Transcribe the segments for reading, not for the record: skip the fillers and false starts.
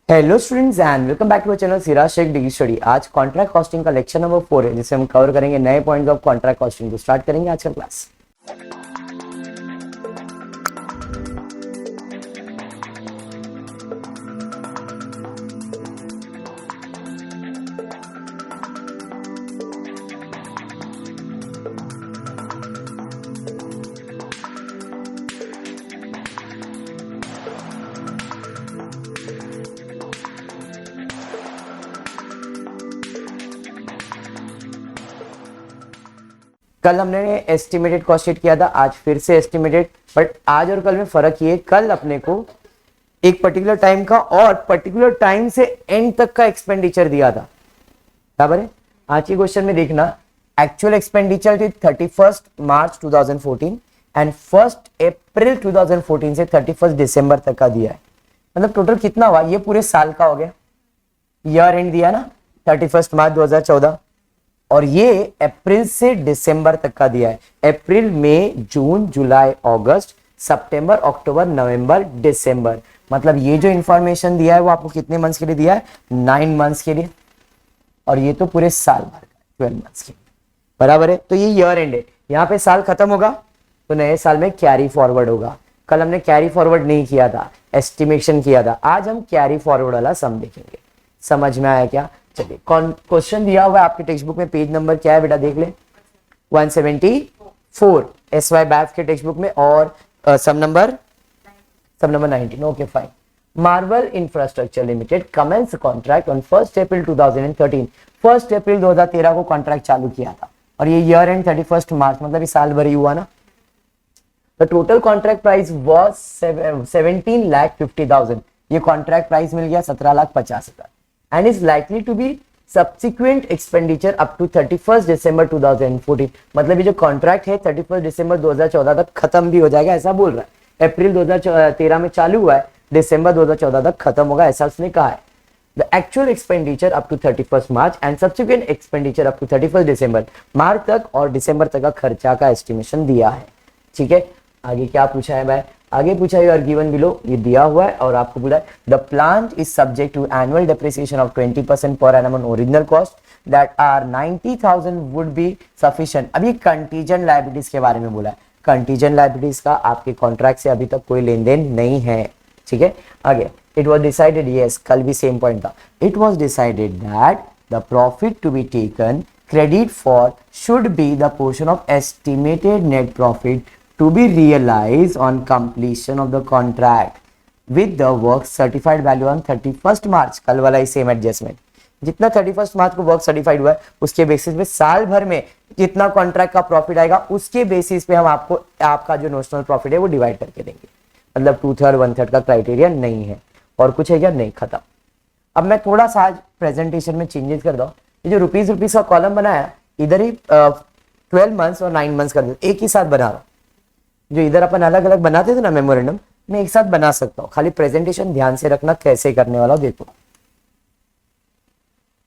Hello students and welcome back to our channel Siraj Shaikh degree study. आज contract costing का lecture number 4 है, जिसे हम कवर करेंगे नए पॉइंट्स ऑफ कॉन्ट्रैक्ट कॉस्टिंग। तो स्टार्ट करेंगे आज का क्लास। कल हमने एस्टिमेटेड कॉस्ट शीट किया था, आज फिर से एस्टिमेटेड। बट आज और कल में फर्क ये, कल अपने को एक पर्टिकुलर टाइम का और पर्टिकुलर टाइम से एंड तक का एक्सपेंडिचर दिया था, बराबर है। आज के क्वेश्चन में देखना, एक्चुअल एक्सपेंडिचर थी 31 मार्च 2014 एंड 1 अप्रैल 2014 से 31 दिसंबर तक का दिया है। मतलब टोटल कितना हुआ, ये पूरे साल का हो गया। ईयर एंड दिया ना 31 मार्च 2014, और ये अप्रैल से दिसंबर तक का दिया है। अप्रैल, मई, जून, जुलाई, अगस्त, सितंबर, अक्टूबर, नवंबर, दिसंबर। मतलब ये जो इंफॉर्मेशन दिया है वो आपको कितने मंथ्स के लिए दिया है, 9 मंथ्स के लिए, और ये तो पूरे साल भर का 12 मंथ्स के लिए, बराबर है। तो ये ईयर एंड है, यहाँ पे साल खत्म होगा तो नए साल में कैरी फॉरवर्ड होगा। कल हमने कैरी फॉरवर्ड नहीं किया था, एस्टिमेशन किया था। आज हम कैरी फॉरवर्ड वाला सम देखेंगे। समझ में आया क्या? चलिए, क्वेश्चन दिया हुआ है आपके टेक्स्ट बुक में, पेज नंबर क्या है बेटा देख ले, 174 SY बैफ के टेक्स्ट बुक में, और some number 19। Okay fine. Marvel infrastructure limited commence contract on 1 April 2013। 1 April 2013 को कॉन्ट्रैक्ट चालू किया था, और ये ईयर एंड 31 मार्च, मतलब ये साल भर ही हुआ ना। The total contract price was 17,50,000। ये कॉन्ट्रैक्ट प्राइस मिल गया 17,50,000 and is likely to be subsequent expenditure up to 31st December 2014। मतलब ये जो कॉन्ट्रैक्ट है 31 दिसंबर 2014 तक खत्म भी हो जाएगा, ऐसा बोल रहा है। अप्रैल 2013 में चालू हुआ है, दिसंबर 2014 तक खत्म होगा, ऐसा उसने कहा है। The actual expenditure up to 31st March and subsequent expenditure up to 31st December, मार्च तक और दिसंबर तक का खर्चा का एस्टिमेशन दिया है। ठीक है, आगे क्या पूछा है भाई? आगे पूछा है गिवन बिलो, ये दिया हुआ है और आपको बोला है the plant is subject to annual depreciation of 20% per annum on original cost that are 90,000 would be sufficient. अभी कंटीजेंट लायबिलिटीज के बारे में बोला है। कंटीजेंट लायबिलिटीज का आपके कॉन्ट्रैक्ट से अभी तक कोई लेन देन नहीं है। ठीक है, आगे इट वॉज डिसाइडेड, यस कल भी सेम पॉइंट था। It was decided that the profit to be taken credit for should be the portion of estimated net profit to be realized on completion of the contract with the work certified value on 31st March। कल वाला ही same adjustment, जितना 31st मार्च को work certified हुआ है उसके basis पे साल भर में जितना कॉन्ट्रैक्ट का प्रॉफिट आएगा उसके बेसिस पे हम आपको आपका जो नोशनल प्रॉफिट है वो डिवाइड करके देंगे। मतलब 2/3 1/3 का क्राइटेरिया नहीं है। और कुछ है क्या? नहीं, खत्म। अब मैं थोड़ा सा आज प्रेजेंटेशन में चेंजेस कर दूं। ये जो रुपीज का कॉलम बनाया, इधर ही 12 मंथ्स और 9 मंथ्स कर दो, एक ही साथ बना रहा हूं। जो इधर अपन अलग अलग बनाते थे ना मेमोरेंडम, मैं एक साथ बना सकता हूं। खाली प्रेजेंटेशन ध्यान से रखना कैसे करने वाला हूं। देखो,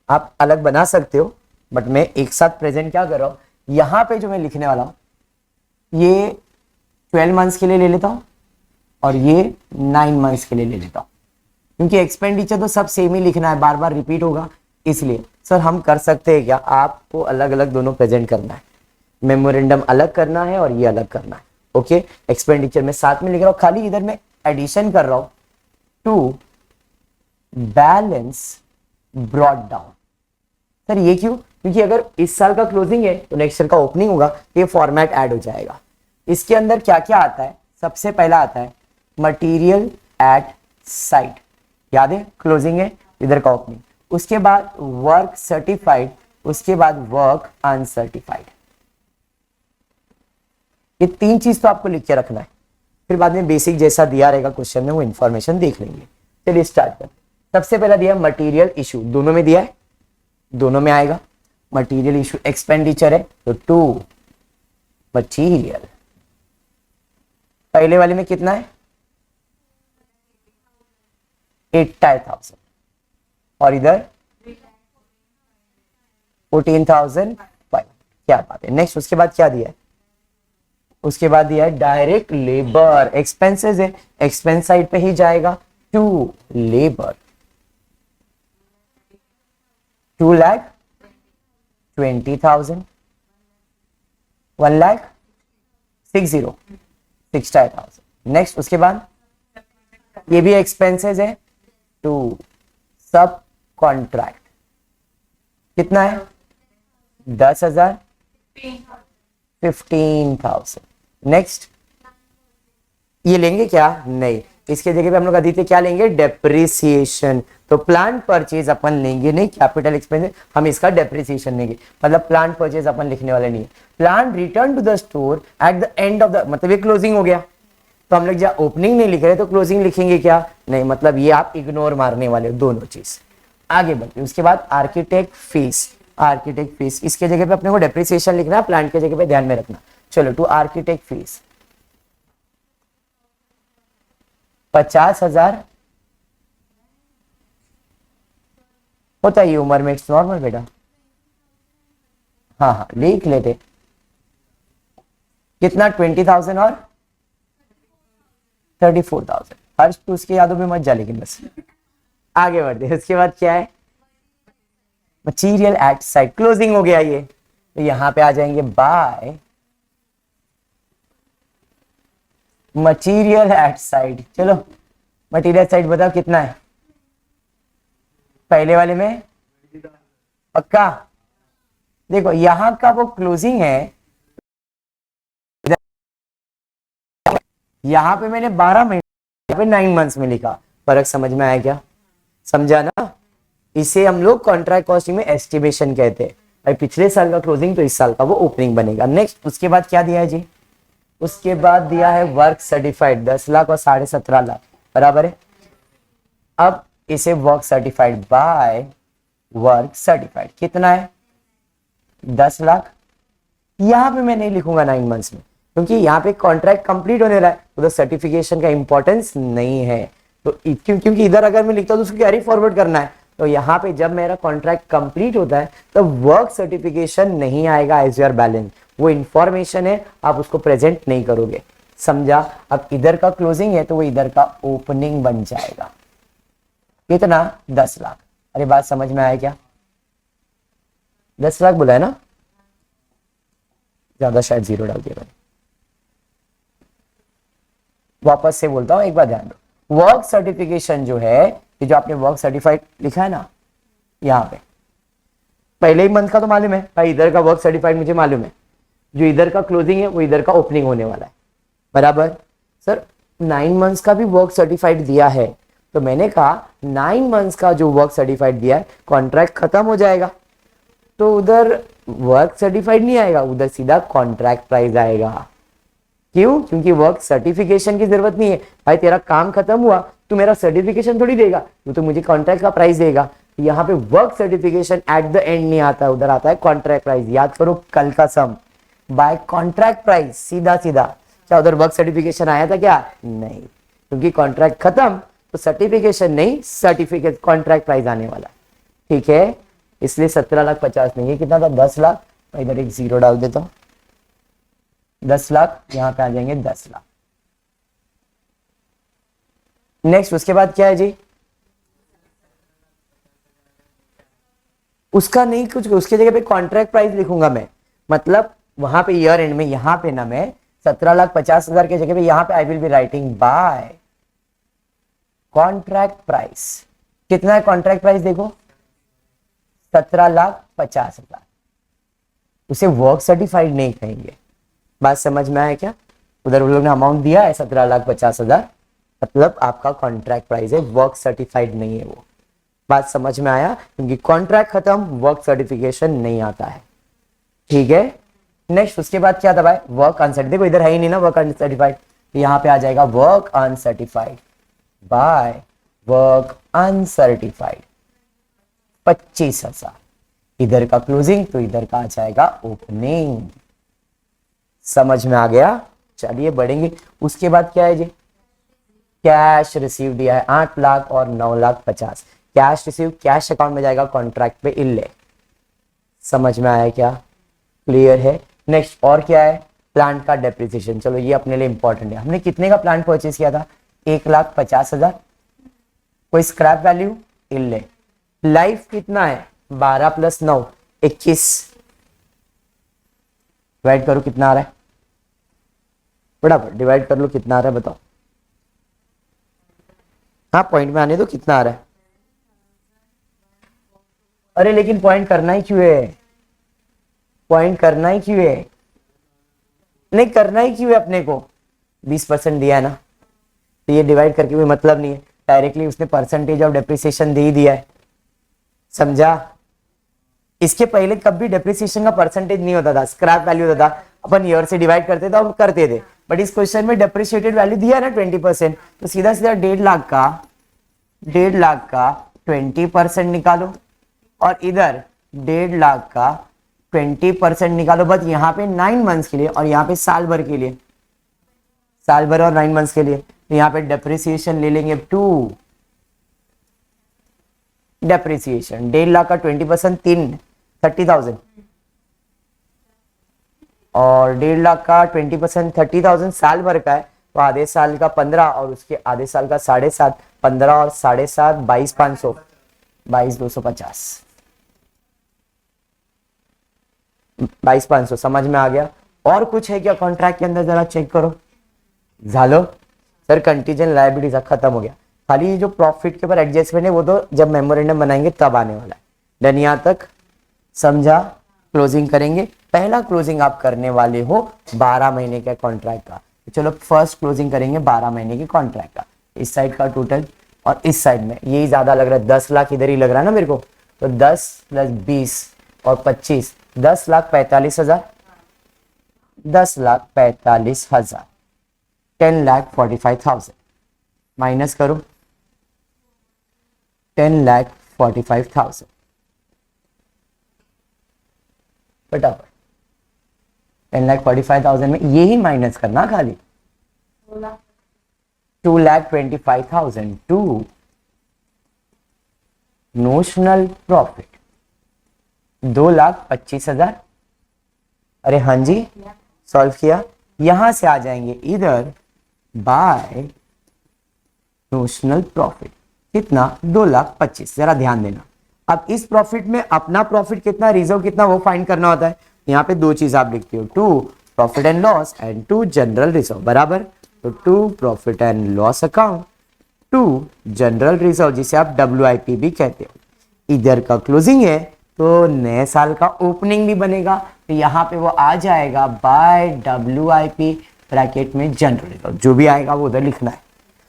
आप अलग बना सकते हो, बट मैं एक साथ प्रेजेंट क्या कर रहा हूं, यहां पे जो मैं लिखने वाला हूं ये 12 मंथ्स के लिए ले लेता हूं और ये 9 मंथ्स के लिए ले लेता हूं, क्योंकि एक्सपेंडिचर तो सब सेम ही लिखना है, बार बार रिपीट होगा। इसलिए सर हम कर सकते हैं क्या, आपको अलग अलग दोनों प्रेजेंट करना है। मेमोरेंडम अलग करना है और ये अलग करना है। ओके, एक्सपेंडिचर में साथ में लिख रहा हूं, खाली इधर मैं एडिशन कर रहा हूं to balance brought down. Sir ये क्यों? क्योंकि अगर इस साल का क्लोजिंग है तो नेक्स्ट ईयर का ओपनिंग होगा, ये फॉर्मेट ऐड हो जाएगा। इसके अंदर क्या क्या आता है? सबसे पहला आता है मटेरियल एट साइट, याद है क्लोजिंग है, इधर का ओपनिंग। उसके बाद वर्क सर्टिफाइड, उसके बाद वर्क अनसर्टिफाइड। ये 3 चीज तो आपको लिख के रखना है, फिर बाद में बेसिक जैसा दिया रहेगा क्वेश्चन में वो इंफॉर्मेशन देख लेंगे। चलिए स्टार्ट कर। सबसे पहला दिया मटेरियल इशू, दोनों में दिया है, दोनों में आएगा। मटेरियल इशू एक्सपेंडिचर है तो 2 मटेरियल। पहले वाले में कितना है? 80,000 और इधर 14,500। क्या बात है। नेक्स्ट उसके बाद क्या दिया है? उसके बाद दिया है डायरेक्ट लेबर एक्सपेंसेस है, एक्सपेंस साइड पे ही जाएगा टू लेबर। 2,20,000, 1,60,000। नेक्स्ट उसके बाद ये भी एक्सपेंसेस है टू सब कॉन्ट्रैक्ट, कितना है 10,000, 15,000। नेक्स्ट ये लेंगे क्या, नहीं, इसके जगह पे हम लोग आदित्य क्या लेंगे, डेप्रिसिएशन। तो प्लांट परचेज अपन लेंगे नहीं, कैपिटल एक्सपेंस हम इसका डेप्रिसिएशन लेंगे, मतलब प्लांट परचेज अपन लिखने वाले नहीं है। Plant return to the store at the end of the, मतलब ये क्लोजिंग हो गया, तो हम लोग जहाँ ओपनिंग नहीं लिख रहे तो क्लोजिंग लिखेंगे क्या, नहीं, मतलब ये आप इग्नोर मारने वाले हो दोनों चीज। आगे बढ़ते उसके बाद आर्किटेक्ट फीस, आर्किटेक्ट फीस इसके जगह पे अपने को डेप्रिसिएशन लिखना है, प्लांट के जगह पे ध्यान में रखना। चलो टू आर्किटेक्ट फीस 50,000 होता है उम्र में, इट्स नॉर्मल बेटा। हाँ हाँ लिख लेते, कितना 20,000 और 34,000। हर्ष तो उसकी यादों में मत जा, लेकिन बस आगे बढ़ते। उसके बाद क्या है, मटीरियल एट साइट, क्लोजिंग हो गया ये, तो यहां पे आ जाएंगे बाय मटीरियल एट साइट। चलो मटीरियल साइट बताओ कितना है, पहले वाले में पक्का, देखो यहां का वो क्लोजिंग है, यहां पे मैंने 12 महीने पे 9 मंथ्स में लिखा, फर्क समझ में आया क्या, समझा ना। इसे हम लोग कॉन्ट्रैक्ट कॉस्टिंग में एस्टिमेशन कहते हैं, भाई पिछले साल का क्लोजिंग तो इस साल का वो ओपनिंग बनेगा। नेक्स्ट उसके बाद क्या दिया है जी, उसके बाद दिया है वर्क सर्टिफाइड 10 लाख और 17.5 लाख बराबर है। अब इसे work certified by work certified कितना है 10 लाख। यहां पे मैं नहीं लिखूंगा 9 मंथ्स में, क्योंकि यहाँ पे कॉन्ट्रैक्ट कंप्लीट होने रहा है, उधर सर्टिफिकेशन का इंपॉर्टेंस नहीं है। तो क्योंकि इधर अगर मैं लिखता हूँ तो उसको कैरी फॉरवर्ड करना है, तो यहाँ पे जब मेरा कॉन्ट्रैक्ट कंप्लीट होता है तो वर्क सर्टिफिकेशन नहीं आएगा एज योर बैलेंस, वो इंफॉर्मेशन है, आप उसको प्रेजेंट नहीं करोगे, समझा। अब इधर का क्लोजिंग है तो वो इधर का ओपनिंग बन जाएगा, कितना 10 लाख। अरे बात समझ में आया क्या, 10 लाख बोला है ना, ज्यादा शायद जीरो डाल दिया मैंने, वापस से बोलता हूं एक बार ध्यान दो। वर्क सर्टिफिकेशन जो है, ये जो आपने वर्क सर्टिफाइड लिखा है ना यहाँ पे, पहले ही मंथ का तो मालूम है भाई, इधर का वर्क सर्टिफाइड मुझे मालूम है, जो इधर का क्लोजिंग है वो इधर का ओपनिंग होने वाला है बराबर। सर 9 मंथ्स का भी वर्क सर्टिफाइड दिया है, तो मैंने कहा 9 मंथ्स का जो वर्क सर्टिफाइड दिया है कॉन्ट्रैक्ट खत्म हो जाएगा, तो उधर वर्क सर्टिफाइड नहीं आएगा, उधर सीधा कॉन्ट्रैक्ट प्राइस आएगा। क्यों, क्योंकि वर्क सर्टिफिकेशन की जरूरत नहीं है भाई, तेरा काम खत्म हुआ तो मेरा सर्टिफिकेशन थोड़ी देगा, तो मुझे कॉन्ट्रैक्ट का प्राइस देगा। यहाँ पे work certification eight the and नहीं आता है, उधर आता है कॉन्ट्रैक्ट प्राइस। याद करो कल का सम, बाय कॉन्ट्रैक्ट प्राइस, सीधा सीधा। क्या उधर वर्क सर्टिफिकेशन आया था क्या, नहीं, क्योंकि कॉन्ट्रैक्ट खत्म तो सर्टिफिकेशन नहीं, सर्टिफिकेट कॉन्ट्रैक्ट प्राइस आने वाला, ठीक है। इसलिए 17,50,000 नहीं है, कितना था 10 लाख, मैं इधर एक जीरो डाल देता हूं, 10 लाख, यहां पे आ जाएंगे 10 लाख। नेक्स्ट उसके बाद क्या है जी, उसका नहीं कुछ, उसके जगह पे कॉन्ट्रैक्ट प्राइस लिखूंगा मैं, मतलब वहां पे ईयर एंड में, यहां पे ना मैं 17,50,000 के जगह पे यहां पे I will be writing by contract price. कितना है कॉन्ट्रैक्ट प्राइस, देखो 17,50,000। उसे वर्क सर्टिफाइड नहीं कहेंगे, बात समझ में आया क्या। उधर उन लोग ने अमाउंट दिया है 17,50,000, मतलब आपका कॉन्ट्रैक्ट प्राइस है, वर्क सर्टिफाइड नहीं है वो, बात समझ में आया। क्योंकि कॉन्ट्रैक्ट खत्म, वर्क सर्टिफिकेशन नहीं आता है, ठीक है। नेक्स्ट उसके बाद क्या दबाए, वर्क अनसर्टिफाइड, देखो इधर है ही नहीं ना वर्क अनसर्टिफाइड, यहां पे आ जाएगा work uncertified by work uncertified 25,000। इधर का क्लोजिंग तो इधर का आ जाएगा ओपनिंग, समझ में आ गया। चलिए बढ़ेंगे, उसके बाद क्या है जी, कैश रिसीव दिया है 8 लाख और 9,50,000। कैश रिसीव कैश अकाउंट में जाएगा, कॉन्ट्रैक्ट पे इल्ले, समझ में आया क्या, क्लियर है। नेक्स्ट और क्या है, प्लांट का डेप्रिसिएशन। चलो ये अपने लिए इंपॉर्टेंट है, हमने कितने का प्लांट परचेज किया था, 1,50,000। कोई स्क्रैप वैल्यू इल्ले, लाइफ कितना है 12 + 9 21, डिवाइड करो कितना आ रहा है, बराबर डिवाइड कर लो कितना आ रहा है बताओ। हाँ पॉइंट में आने दो, कितना आ रहा है। अरे लेकिन पॉइंट करना ही क्यों है, पॉइंट करना ही क्यों है, नहीं करना ही क्यों है अपने को, 20% दिया है ना, तो ये डिवाइड करके कोई मतलब नहीं है, डायरेक्टली उसने परसेंटेज ऑफ डेप्रिसिएशन दे ही दिया है, समझा। इसके पहले कभी डेप्रिसिएशन का परसेंटेज नहीं होता था, स्क्रैप वैल्यू होता था, अपन ईयर से डिवाइड करते थे और करते थे, बट इस क्वेश्चन में डेप्रिशिएटेड वैल्यू दिया है ना 20%, तो सीधा सीधा 1.5 लाख का 20% निकालो, और इधर 1.5 लाख का 20% निकालो, बस यहाँ पे 9 मंथ्स के लिए और यहाँ पे साल भर के लिए, साल भर और 9 मंथ्स के लिए, तो यहाँ पे डेप्रिसिएशन ले लेंगे 2, डेप्रिसिएशन 1.5 लाख का 20% 30,000, और 1.5 लाख का 20% 30,000 साल भर का है, तो आधे साल का 15 और उसके आधे साल का 7.5, 15 और 7.5 22,500, 22,250, 22,500, समझ में आ गया। और कुछ है क्या कॉन्ट्रैक्ट के अंदर, जरा चेक करो। झालो सर, कंटीजेंट लायबिलिटीज खत्म हो गया, खाली जो प्रॉफिट के ऊपर एडजस्टमेंट है वो तो जब मेमोरेंडम बनाएंगे तब आने वाला है। डन यहाँ तक, समझा। क्लोजिंग करेंगे, पहला क्लोजिंग आप करने वाले हो 12 महीने के कॉन्ट्रैक्ट का, तो चलो फर्स्ट क्लोजिंग करेंगे 12 महीने के कॉन्ट्रैक्ट का, इस साइड का टोटल और इस साइड में यही ज्यादा लग रहा है, 10 लाख इधर ही लग रहा है ना मेरे को, तो 10 + 20 और 25, 10,45,000, 10,45,000, 10,45,000 माइनस करो 10,45,000, फटाफट 10,45,000 में यही माइनस करना खाली, 2,25,000 टू नोशनल प्रॉफिट 2,25,000। अरे हाँ जी, सॉल्व किया, यहां से आ जाएंगे इधर बाय नोशनल प्रॉफिट, कितना 2,25,000, जरा ध्यान देना। अब इस प्रॉफिट में अपना प्रॉफिट कितना, रिजर्व कितना, वो फाइंड करना होता है। यहाँ पे दो चीज आप लिखते हो, 2 profit and loss and 2 general reserve, बराबर। तो 2 profit and loss account, 2 general reserve, जिसे आप WIP भी कहते हो। इधर का क्लोजिंग है तो नए साल का ओपनिंग भी बनेगा, तो यहाँ पे वो आ जाएगा बाय WIP ब्रैकेट में जनरल रिजर्व, जो भी आएगा वो उधर लिखना है।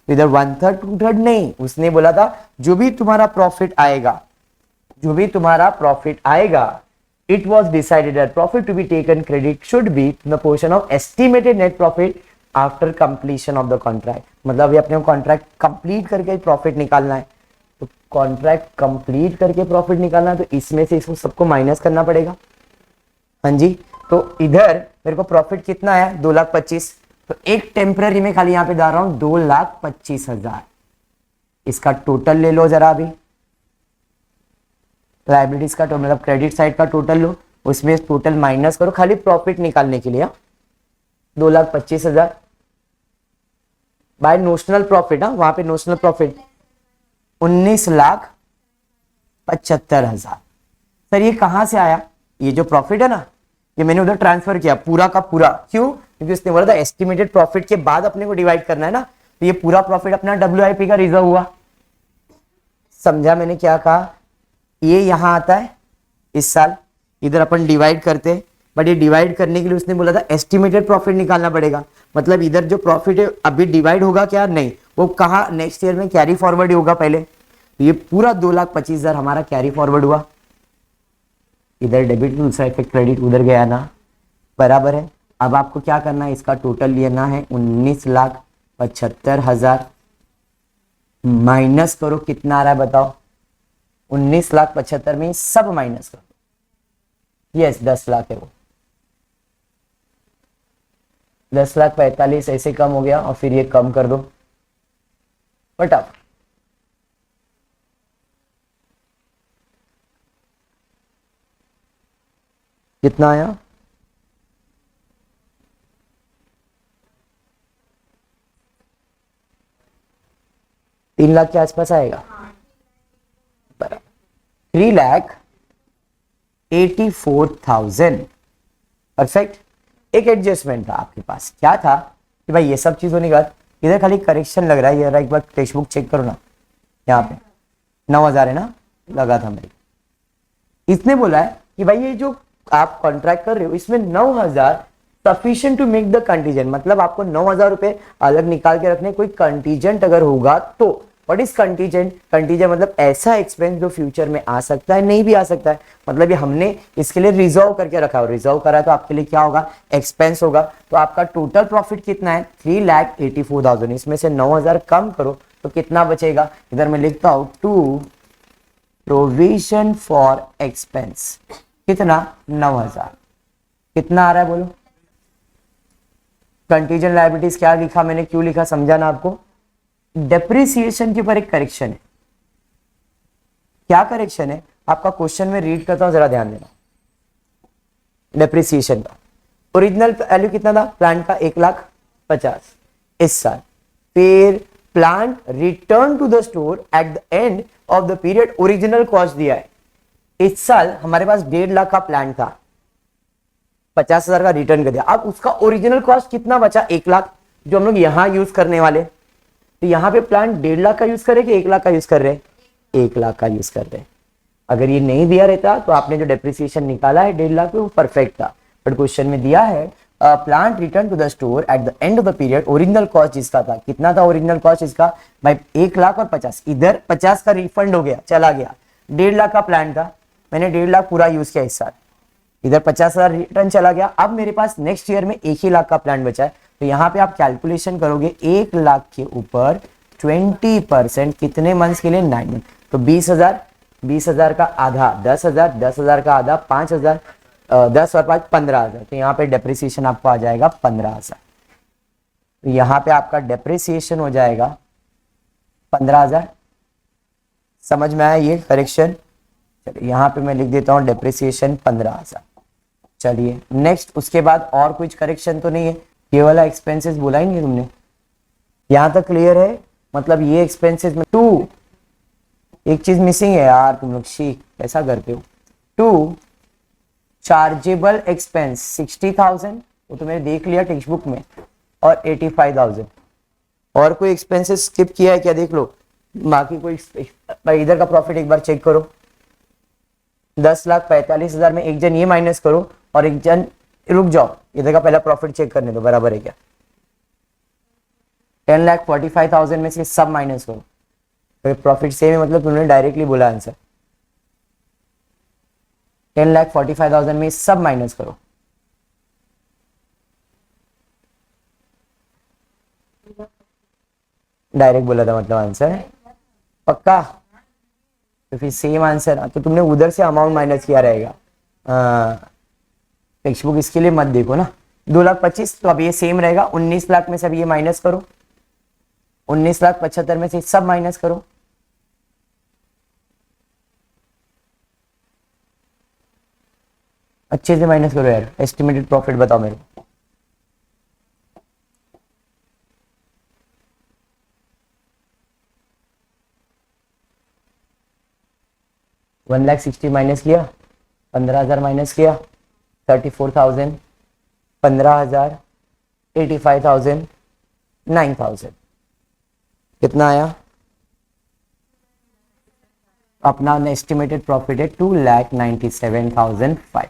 तो इधर 1/3 2/3 नहीं, उसने बोला था जो भी तुम्हारा प्रॉफिट आएगा, जो भी तुम्हारा प्रॉफिट आएगा, it was decided that profit to be taken credit should be the portion of estimated net profit after completion of the contract। मतलब अभी अपने कॉन्ट्रैक्ट कंप्लीट करके प्रॉफिट निकालना है, तो कॉन्ट्रैक्ट कंप्लीट करके प्रॉफिट निकालना है, तो इसमें से इसको सबको माइनस करना पड़ेगा। हाँ जी, तो इधर मेरे को प्रॉफिट कितना है 2,25,000, तो एक टेम्पररी में खाली यहाँ पे डाल रहा हूं 2,25,000, इसका टोटल ले लो जरा अभी, लाइबिलिटीज का मतलब क्रेडिट साइड का टोटल लो, उसमें टोटल माइनस करो खाली प्रॉफिट निकालने के लिए, 2,25,000 बाय नोशनल प्रॉफिट, वहां पे नोशनल प्रॉफिट 19,75,000। सर ये कहां से आया, ये जो प्रॉफिट है ना, ये मैंने उधर ट्रांसफर किया पूरा का पूरा, क्यों, क्योंकि उसने बोला था एस्टिमेटेड प्रॉफिट के बाद अपने को डिवाइड करना है ना, तो ये पूरा प्रॉफिट अपना WIP का रिजर्व हुआ। समझा मैंने क्या कहा, ये यहां आता है इस साल, इधर अपन डिवाइड करते हैं, बट ये डिवाइड करने के लिए उसने बोला था एस्टिमेटेड प्रॉफिट निकालना पड़ेगा, मतलब इधर जो प्रॉफिट है अभी डिवाइड होगा क्या, नहीं, वो कहा नेक्स्ट ईयर में कैरी फॉरवर्ड होगा पहले, तो ये पूरा 2,25,000 हमारा कैरी फॉरवर्ड हुआ, इधर डेबिट दूसरा इफेक्ट क्रेडिट उधर गया ना, बराबर है। अब आपको क्या करना है, इसका टोटल लेना है 19,75,000, माइनस करो कितना आ रहा है बताओ, 19,75,000 में सब माइनस करो, यस 10 लाख है वो, 10,45,000 ऐसे कम हो गया, और फिर ये कम कर दो फटाफट, कितना आया, $3 लाख के आसपास आएगा, 3,00,000 84,000। परफेक्ट। एक एडजस्टमेंट था आपके पास, क्या था कि भाई ये सब चीज होने के बाद इधर खाली करेक्शन लग रहा है, ये एक बार टेक्स्ट बुक चेक करो ना, यहाँ पे 9,000 है ना, लगा था मेरे। इसने बोला है कि भाई ये जो आप कॉन्ट्रैक्ट कर रहे हो इसमें 9,000 sufficient to make the contingent, मतलब आपको 9,000 रुपए अलग निकाल के रखने, कोई कंटीजेंट अगर होगा तो। What is contingent? कंटीजेंट मतलब ऐसा एक्सपेंस जो फ्यूचर में आ सकता है, नहीं भी आ सकता है, मतलब ये हमने इसके लिए रिजर्व करके रखा है। रिजर्व करा है तो आपके लिए क्या होगा? एक्सपेंस होगा। तो आपका टोटल प्रॉफिट कितना है? 3,84,000। इसमें से 9,000 कम करो तो कितना बचेगा? इधर मैं लिखता हूं टू प्रोविजन फॉर एक्सपेंस, कितना? 9,000। कितना आ रहा है बोलो? कंटीजेंट लायबिलिटीज क्या लिखा मैंने, क्यों लिखा समझा ना आपको? डेप्रिसिएशन के ऊपर एक करेक्शन है। क्या करेक्शन है? आपका क्वेश्चन में रीड करता हूं, जरा ध्यान देना। डेप्रिसिएशन का ओरिजिनल वैल्यू कितना था प्लांट का? 1,50,000 इस साल। फिर plant return to the store at the end of the period, original cost दिया है। इस साल हमारे पास 1.5 लाख का प्लांट था, 50,000 का रिटर्न कर दिया। अब उसका ओरिजिनल कॉस्ट कितना बचा? 1 लाख, जो हम लोग यहां यूज करने वाले। तो यहाँ पे प्लांट 1.5 लाख का यूज करे कि 1 लाख का यूज कर रहे? 1 लाख का यूज कर रहे। अगर ये नहीं दिया रहता तो आपने जो डेप्रिसिएशन निकाला है 1.5 लाख पे वो परफेक्ट था, बट क्वेश्चन में दिया है plant return to the store at the end of the period, original cost जिसका था, कितना था ओरिजिनल कॉस्ट इसका? भाई 1 लाख और 50, इधर 50 का रिफंड हो गया, चला गया। 1.5 लाख का प्लान था, मैंने 1.5 लाख पूरा यूज किया इस साल, इधर 50,000 रिटर्न चला गया। अब मेरे पास नेक्स्ट ईयर में 1 ही लाख का प्लान बचा है। तो यहाँ पे आप कैलकुलेशन करोगे 1 लाख के ऊपर 20% कितने मंथ्स के लिए? 9 मंथ। तो 20,000, 20,000 का आधा 10,000, 10,000 का आधा 5,000, 10 और 5 15,000। तो यहाँ पे डेप्रिसिएशन आपको आ जाएगा 15,000। तो यहाँ पे आपका डेप्रिसिएशन हो जाएगा 15,000। समझ में आया ये करेक्शन? चलिए यहाँ पे मैं लिख देता हूँ डेप्रिसिएशन 15,000। चलिए नेक्स्ट, उसके बाद और कुछ करेक्शन तो नहीं है? ये वाला एक्सपेंसेस बोला ही नहीं तुमने, यहां तक क्लियर है? मतलब ये एक्सपेंसेस में टू, एक चीज मिसिंग है यार, तुम लोग शी कैसा करते हो? टू चार्जेबल एक्सपेंस 60,000, वो तो मैंने देख लिया टेक्स्ट बुक में, और 85,000। और कोई एक्सपेंसेस स्किप किया है क्या? देख लो बाकी कोई। इधर का प्रॉफिट एक बार चेक करो, 10,45,000 में एक जन ये माइनस करो और एक जन, रुक जाओ, इधर का पहला प्रॉफिट चेक करने दो, बराबर है क्या? 10,45,000 में से सब माइनस करो, तो प्रॉफिट सेम है, मतलब तुमने डायरेक्टली बोला आंसर। 10,45,000 में सब माइनस करो, डायरेक्ट बोला था मतलब आंसर पक्का? तो फिर सेम आंसर, तो तुमने उधर से अमाउंट माइनस किया रहेगा। टेक्स्ट बुक इसके लिए मत देखो ना। 2,25,000, तो अब ये सेम रहेगा। 19 लाख में से अब ये माइनस करो, 19,75,000 में से सब माइनस करो, अच्छे से माइनस करो यार। एस्टिमेटेड प्रॉफिट बताओ मेरे को। 1,60,000 माइनस किया, 15,000 माइनस किया, 34,000, 15,000, 85,000, 9,000, कितना आया? अपना एस्टिमेटेड प्रॉफिट है 2,97,500।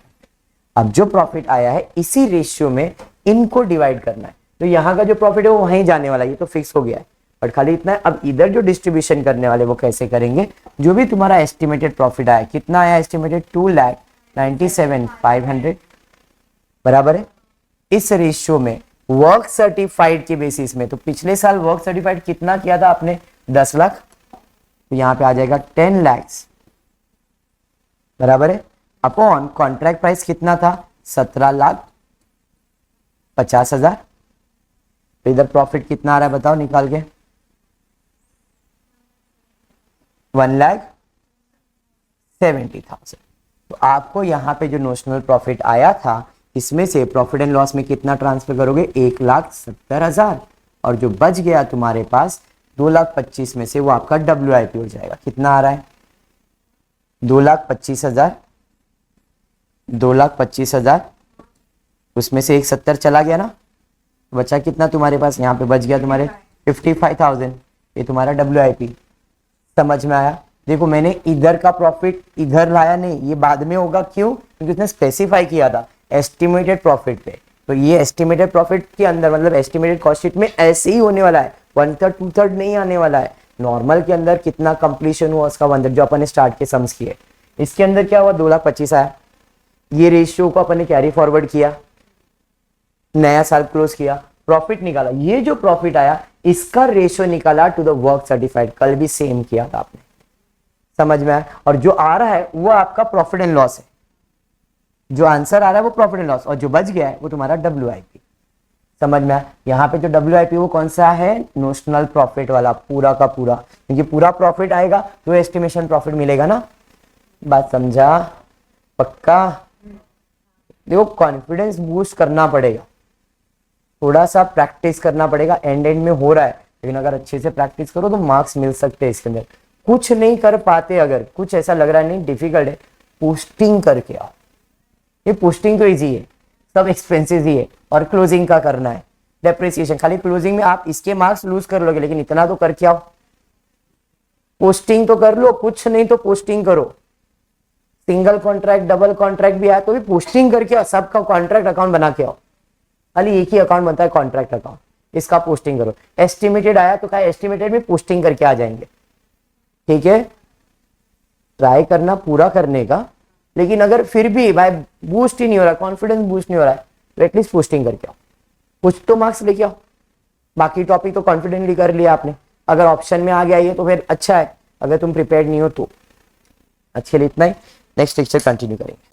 अब जो प्रॉफिट आया है इसी रेशियो में इनको डिवाइड करना है। तो यहाँ का जो प्रॉफिट है वो वहीं जाने वाला है, ये तो फिक्स हो गया है, बट खाली इतना है। अब इधर जो डिस्ट्रीब्यूशन करने वाले वो कैसे करेंगे? जो भी तुम्हारा एस्टिमेटेड प्रॉफिट आया, कितना आया एस्टिमेटेड? 2,97,500, बराबर है। इस रेशियो में वर्क सर्टिफाइड के बेसिस में, तो पिछले साल वर्क सर्टिफाइड कितना किया था आपने? 10 लाख, तो यहां पे आ जाएगा 10 लाख, बराबर है। अपॉन कॉन्ट्रैक्ट प्राइस कितना था? 17,50,000। तो इधर प्रॉफिट कितना आ रहा है बताओ निकाल के? 1,70,000। तो आपको यहाँ पे जो नोशनल प्रॉफिट आया था इसमें से प्रॉफिट एंड लॉस में कितना ट्रांसफर करोगे? 1,70,000, और जो बच गया तुम्हारे पास 2,25,000 में से वो आपका WIP हो जाएगा। कितना आ रहा है? 2,25,000 2,25,000, उसमें से एक 70 चला गया ना, बचा कितना तुम्हारे पास, यहाँ पे बच गया तुम्हारे 55,000, ये तुम्हारा WIP। समझ में आया? देखो मैंने इधर का प्रॉफिट इधर लाया नहीं, ये बाद में होगा, क्यों? क्योंकि उसने स्पेसिफाई किया था एस्टिमेटेड प्रॉफिट पे, तो ये एस्टिमेटेड प्रॉफिट के अंदर मतलब एस्टिमेटेड कॉस्ट शीट में ऐसे ही होने वाला है, 1/3 2/3 नहीं आने वाला है। नॉर्मल के अंदर कितना कंप्लीशन हुआ उसका 1/3 जो अपन ने स्टार्ट के सम्स किए, इसके अंदर क्या हुआ 2,25,000 आया, ये रेशियो को अपन ने कैरी फॉरवर्ड किया, नया साल क्लोज किया, प्रॉफिट निकाला, ये जो प्रॉफिट आया इसका रेशियो निकाला टू द वर्क सर्टिफाइड, कल भी सेम किया था आपने। समझ में आया? और जो आ रहा है वो आपका प्रॉफिट एंड लॉस है, जो आंसर आ रहा है वो प्रॉफिट एंड लॉस, और जो बच गया है वो तुम्हारा WIP। समझ में आया? यहाँ पे जो WIP वो कौन सा है, नोशनल प्रॉफिट वाला, पूरा का पूरा, क्योंकि पूरा प्रॉफिट आएगा तो एस्टिमेशन प्रॉफिट मिलेगा ना। बात समझा? पक्का? देखो कॉन्फिडेंस बूस्ट करना पड़ेगा, थोड़ा सा प्रैक्टिस करना पड़ेगा, एंड में हो रहा है, लेकिन अगर अच्छे से प्रैक्टिस करो तो मार्क्स मिल सकते हैं इसके अंदर। कुछ नहीं कर पाते, अगर कुछ ऐसा लग रहा है नहीं डिफिकल्ट है, पोस्टिंग करके आओ, ये पोस्टिंग तो इजी है, सब एक्सपेंसेस ही है, और क्लोजिंग का करना है डेप्रिसिएशन, खाली क्लोजिंग में आप इसके मार्क्स लूज कर लोगे, लेकिन इतना तो करके आओ, पोस्टिंग तो कर लो, कुछ नहीं तो पोस्टिंग करो, सिंगल कॉन्ट्रैक्ट डबल कॉन्ट्रैक्ट भी आया तो भी पोस्टिंग करके आओ, सबका कॉन्ट्रैक्ट अकाउंट बना के आओ, खाली एक ही अकाउंट बनता है कॉन्ट्रैक्ट अकाउंट, इसका पोस्टिंग करो। एस्टिमेटेड आया तो क्या एस्टिमेटेड में पोस्टिंग करके आ जाएंगे, ठीक है? ट्राई करना पूरा करने का, लेकिन अगर फिर भी भाई बूस्ट ही नहीं हो रहा, कॉन्फिडेंस बूस्ट नहीं हो रहा है, तो एटलीस्ट पोस्टिंग करके आओ, कुछ तो मार्क्स लेके आओ। बाकी टॉपिक तो कॉन्फिडेंटली कर लिया आपने, अगर ऑप्शन में आ गया ये तो फिर अच्छा है, अगर तुम प्रिपेयर्ड नहीं हो तो। अच्छे लिए इतना ही, नेक्स्ट लेक्चर कंटिन्यू करेंगे।